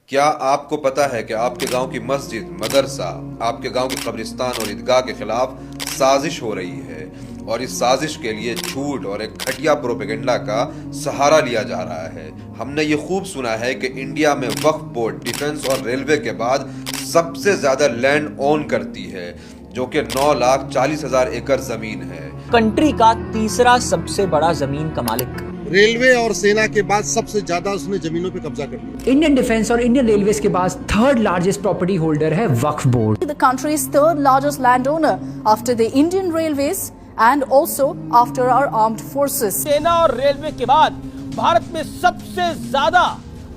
क्या आपको पता है कि आपके गांव की मस्जिद, मदरसा, आपके गांव के कब्रिस्तान और ईदगाह के खिलाफ साजिश हो रही है और इस साजिश के लिए झूठ और एक घटिया प्रोपेगेंडा का सहारा लिया जा रहा है। हमने ये खूब सुना है कि इंडिया में वक्फ बोर्ड डिफेंस और रेलवे के बाद सबसे ज्यादा लैंड ओन करती है, जो कि 9,40,000 एकड़ जमीन है। कंट्री का तीसरा सबसे बड़ा जमीन का मालिक। रेलवे और सेना के बाद सबसे ज्यादा उसने जमीनों पे कब्जा कर लिया। इंडियन डिफेंस और इंडियन रेलवेज के पास थर्ड लार्जेस्ट प्रॉपर्टी होल्डर है वक्फ board. The country's third largest landowner after the Indian Railways and also after our armed forces. सेना और रेलवे के बाद भारत में सबसे ज्यादा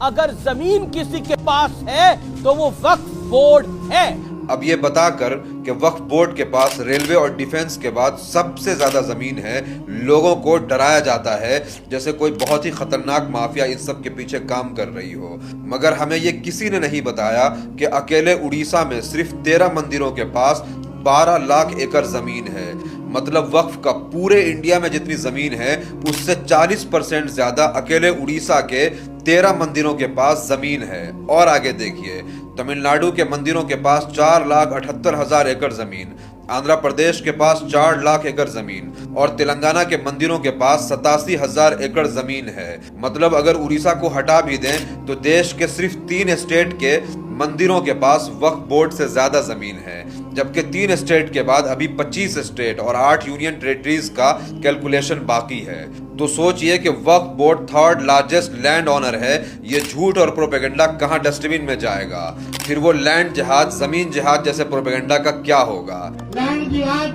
अगर जमीन किसी के पास है तो वो वक्फ बोर्ड है। अब ये बताकर कि वक्फ बोर्ड के पास रेलवे और डिफेंस के बाद सबसे ज्यादा जमीन है, लोगों को डराया जाता है जैसे कोई बहुत ही खतरनाक माफिया इन सब के पीछे काम कर रही हो। मगर हमें ये किसी ने नहीं बताया कि अकेले उड़ीसा में सिर्फ 13 मंदिरों के पास 12 लाख एकड़ जमीन है। मतलब वक्फ का पूरे इंडिया में जितनी जमीन है उससे 40% ज्यादा अकेले उड़ीसा के 13 मंदिरों के पास जमीन है। और आगे देखिए, तमिलनाडु के मंदिरों के पास 4,78,000 एकड़ जमीन, आंध्र प्रदेश के पास 4 लाख एकड़ जमीन और तेलंगाना के मंदिरों के पास 87,000 एकड़ जमीन है। मतलब अगर उड़ीसा को हटा भी दें तो देश के सिर्फ 3 स्टेट के मंदिरों के पास वक्फ बोर्ड से ज्यादा जमीन है, जबकि 3 स्टेट के बाद अभी 25 स्टेट और 8 यूनियन टेरिटरीज का कैलकुलेशन बाकी है। तो सोचिए कि वक्फ board third largest land owner है, ये झूठ और प्रोपेगेंडा कहां डस्टबिन में जाएगा? फिर वो लैंड जिहाद, जमीन जिहाद जैसे प्रोपेगेंडा का क्या होगा? लैंड जिहाद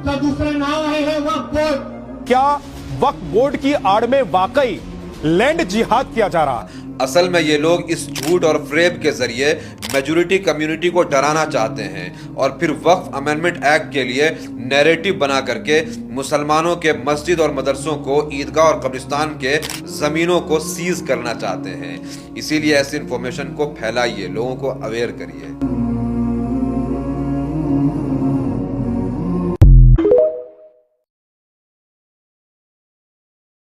का दूसरा नाम है वक्फ बोर्ड। क्या वक्फ बोर्ड की आड़ में वाकई लैंड जिहाद किया जा रहा है? असल में ये लोग इस झूठ और फ्रेब के जरिए मेजॉरिटी कम्युनिटी को डराना चाहते हैं और फिर वक्फ अमेंडमेंट एक्ट के लिए नैरेटिव बना करके मुसलमानों के मस्जिद और मदरसों को, ईदगाह और कब्रिस्तान के जमीनों को सीज करना चाहते हैं। इसीलिए ऐसी इंफॉर्मेशन को फैलाइए, लोगों को अवेयर करिए।